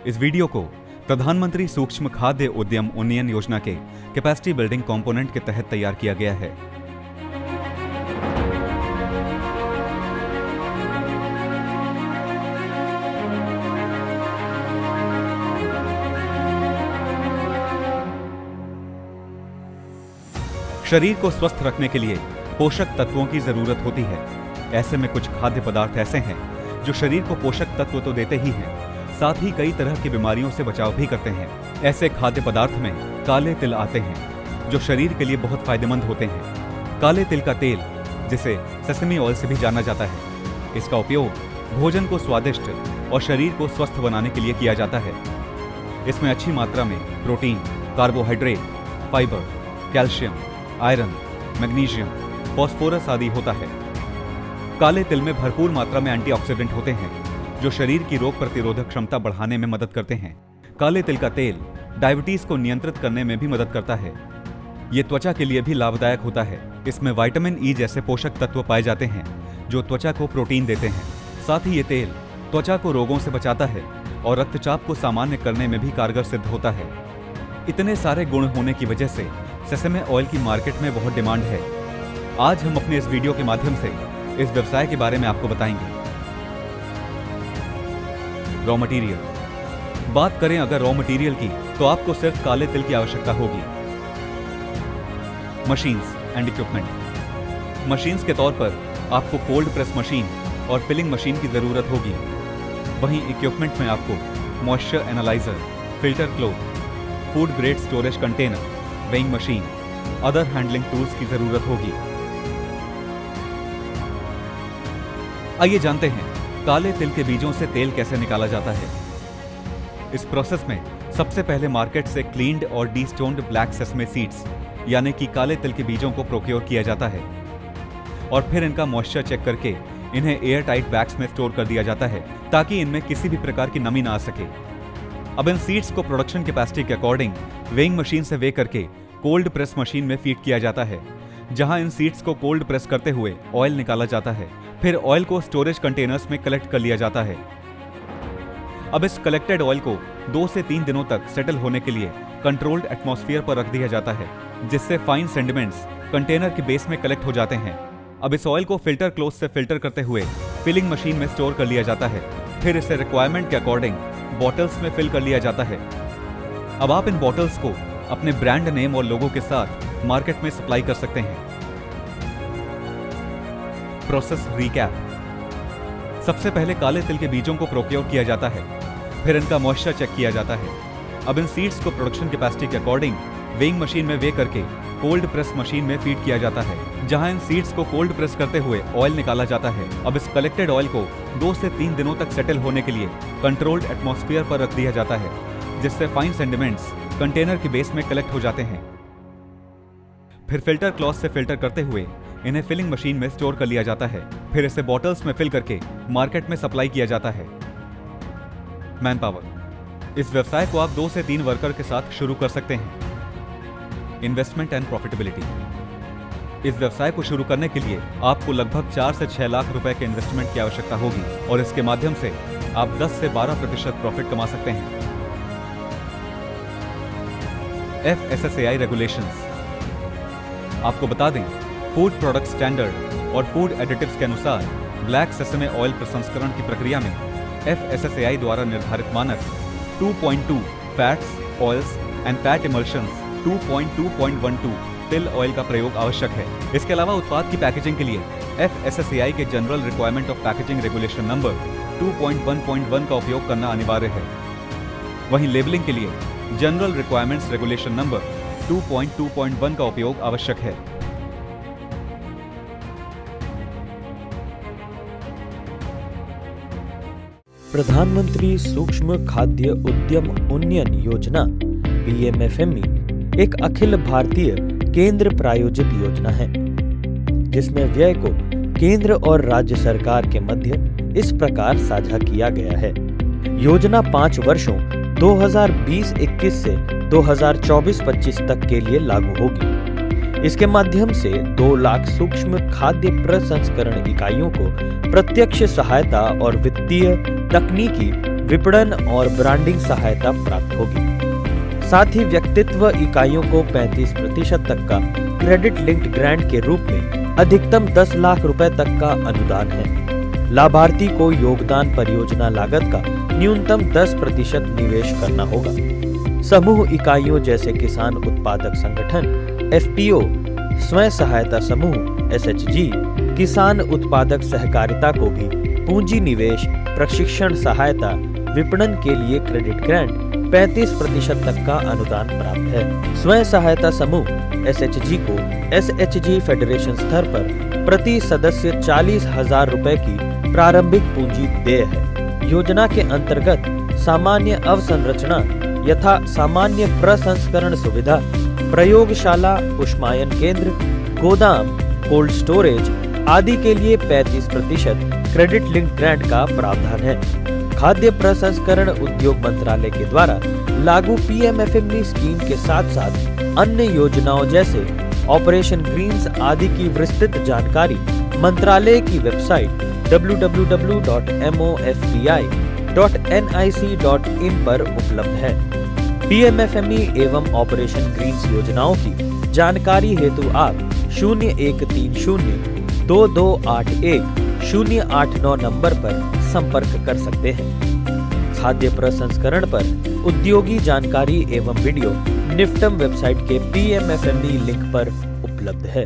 इस वीडियो को प्रधानमंत्री सूक्ष्म खाद्य उद्यम उन्नयन योजना के कैपेसिटी बिल्डिंग कंपोनेंट के तहत तैयार किया गया है। शरीर को स्वस्थ रखने के लिए पोषक तत्वों की जरूरत होती है। ऐसे में कुछ खाद्य पदार्थ ऐसे हैं जो शरीर को पोषक तत्व तो देते ही हैं, साथ ही कई तरह की बीमारियों से बचाव भी करते हैं। ऐसे खाद्य पदार्थ में काले तिल आते हैं जो शरीर के लिए बहुत फायदेमंद होते हैं। काले तिल का तेल, जिसे सेसमी ऑयल से भी जाना जाता है, इसका उपयोग भोजन को स्वादिष्ट और शरीर को स्वस्थ बनाने के लिए किया जाता है। इसमें अच्छी मात्रा में protein, carbohydrate, fibre, calcium, iron, magnesium, phosphorus आदि होता है। काले तिल में भरपूर मात्रा में एंटीऑक्सीडेंट होते हैं जो शरीर की रोग प्रतिरोधक क्षमता बढ़ाने में मदद करते हैं। काले तिल का तेल डायबिटीज को नियंत्रित करने में भी मदद करता है। ये त्वचा के लिए भी लाभदायक होता है। इसमें विटामिन ई जैसे पोषक तत्व पाए जाते हैं जो त्वचा को प्रोटीन देते हैं। साथ ही ये तेल त्वचा को रोगों से बचाता है और रक्तचाप को सामान्य करने में भी कारगर सिद्ध होता है। इतने सारे गुण होने की वजह से सेसमे ऑयल की मार्केट में बहुत डिमांड है। आज हम अपने इस वीडियो के माध्यम से इस व्यवसाय के बारे में आपको बताएंगे। Raw material. बात करें अगर रॉ मटेरियल की, तो आपको सिर्फ काले तिल की आवश्यकता होगी। Machines and equipment. मशीन्स के तौर पर आपको कोल्ड प्रेस मशीन और फिलिंग मशीन की जरूरत होगी। वहीं इक्विपमेंट में आपको moisture analyser, filter cloth, food grade storage container, weighing machine, other handling tools की जरूरत होगी। आइए जानते हैं काले तिल के बीजों से तेल कैसे निकाला जाता है। इस प्रोसेस में सबसे पहले मार्केट से क्लीन्ड और डीस्टोन्ड ब्लैक सेसमे सीड्स यानी कि काले तिल के बीजों को प्रोक्योर किया जाता है और फिर इनका मॉइस्चर चेक करके इन्हें एयर टाइट बैग्स में स्टोर कर दिया जाता है ताकि इनमें किसी भी प्रकार की नमी ना आ सके। अब इन सीड्स को प्रोडक्शन कैपेसिटी के अकॉर्डिंग वेइंग मशीन से वे करके कोल्ड प्रेस मशीन में फीड किया जाता है, जहां इन सीड्स को कोल्ड प्रेस करते हुए ऑयल निकाला जाता है। फिर ऑयल को स्टोरेज कंटेनर्स में कलेक्ट कर लिया जाता है। अब इस कलेक्टेड ऑयल को 2 से 3 दिनों तक सेटल होने के लिए कंट्रोल्ड एटमॉस्फेयर पर रख दिया जाता है, जिससे फाइन सेडिमेंट्स कंटेनर के बेस में कलेक्ट हो जाते हैं। अब इस ऑयल को फिल्टर क्लॉथ से फिल्टर करते हुए फिलिंग मशीन में स्टोर कर लिया जाता है। फिर इसे रिक्वायरमेंट के अकॉर्डिंग बॉटल्स में फिल कर लिया जाता है। अब आप इन बॉटल्स को अपने ब्रांड नेम और लोगो के साथ मार्केट में सप्लाई कर सकते हैं। Process recap. सबसे पहले काले तिल के बीजों को प्रोक्योर किया जाता है, फिर इनका मॉइस्चर चेक किया जाता है। अब इन सीड्स को प्रोडक्शन कैपेसिटी के अकॉर्डिंग वेइंग मशीन में वे करके कोल्ड प्रेस मशीन में फीड किया जाता है, जहां इन सीड्स को कोल्ड प्रेस करते हुए ऑयल निकाला जाता है। अब इस कलेक्टेड ऑयल को 2 से 3 दिनों तक सेटल होने के लिए कंट्रोल्ड एटमॉस्फेयर पर रख दिया जाता है, जिससे फाइन सेडिमेंट्स कंटेनर के बेस में कलेक्ट हो जाते हैं। फिर फिल्टर क्लॉथ से फिल्टर करते हुए इन्हें फिलिंग मशीन में स्टोर कर लिया जाता है। फिर इसे बॉटल्स में फिल करके मार्केट में सप्लाई किया जाता है। Man power. इस व्यवसाय को आप 2 से 3 वर्कर के साथ शुरू कर सकते हैं। Investment and profitability. इस व्यवसाय को शुरू करने के लिए आपको लगभग 4 से 6 लाख रुपए के इन्वेस्टमेंट की आवश्यकता होगी और इसके माध्यम से आप 10 से 12% प्रॉफिट कमा सकते हैं। FSSAI regulations. आपको बता दें, फूड प्रोडक्ट स्टैंडर्ड और फूड एडिटिव्स के अनुसार ब्लैक सेसमे ऑयल प्रसंस्करण की प्रक्रिया में FSSAI द्वारा निर्धारित मानक 2.2 fats, oils and fat emulsions 2.2.12 तिल ऑयल का प्रयोग आवश्यक है। इसके अलावा उत्पाद की पैकेजिंग के लिए FSSAI के general requirement of packaging regulation number 2.1.1 का उपयोग करना अनिवार्य है। वहीं लेबलिंग के लिए जनरल रिक्वायरमेंट्स रेगुलेशन नंबर 2.2.1 का उपयोग आवश्यक है। प्रधानमंत्री सूक्ष्म खाद्य उद्यम उन्नयन योजना PMFME एक अखिल भारतीय केंद्र प्रायोजित योजना है, जिसमें व्यय को केंद्र और राज्य सरकार के मध्य इस प्रकार साझा किया गया है। योजना 5 वर्षों 2020-21 से 2024-25 तक के लिए लागू होगी। इसके माध्यम से 2 लाख सूक्ष्म खाद्य प्रसंस्करण इकाइयों को प्रत्यक्ष सहायता और वित्तीय, तकनीकी विपणन और ब्रांडिंग सहायता प्राप्त होगी। साथ ही व्यक्तित्व इकाइयों को 35% तक का क्रेडिट लिंक्ड ग्रांट के रूप में अधिकतम 10 लाख रुपए तक का अनुदान है। लाभार्थी को योगदान परियोजना लागत का न्यूनतम 10% निवेश करना होगा। समूह इकाइयों जैसे किसान उत्पादक संगठन एफपीओ, स्वयं सहायता समूह एसएचजी, किसान उत्पादक सहकारिता को भी पूंजी निवेश, प्रशिक्षण सहायता, विपणन के लिए क्रेडिट ग्रांट 35% तक का अनुदान प्राप्त है। स्वयं सहायता समूह एसएचजी को एसएचजी फेडरेशन स्तर पर प्रति सदस्य 40,000 रुपए की प्रारंभिक पूंजी देय है। योजना के अंतर्गत सामान्य अवसंरचना यथा सामान्य प्रसंस्करण सुविधा, प्रयोगशाला, उष्मायन केंद्र, गोदाम, कोल्ड स्टोरेज आदि के लिए 35% क्रेडिट लिंक ग्रांट का प्रावधान है। खाद्य प्रसंस्करण उद्योग मंत्रालय के द्वारा लागू पीएमएफएमई स्कीम के साथ साथ अन्य योजनाओं जैसे ऑपरेशन ग्रीन्स आदि की विस्तृत जानकारी मंत्रालय की वेबसाइट www.mofpi.nic.in पर उपलब्ध है। पीएमएफएमई एवं ऑपरेशन ग्रीन्स योजनाओं की जानकारी हेतु आप 0130-2281-089 नंबर पर संपर्क कर सकते हैं। खाद्य प्रसंस्करण पर उद्योगी जानकारी एवं वीडियो निफ्टम वेबसाइट के पीएमएफएमई लिंक पर उपलब्ध है।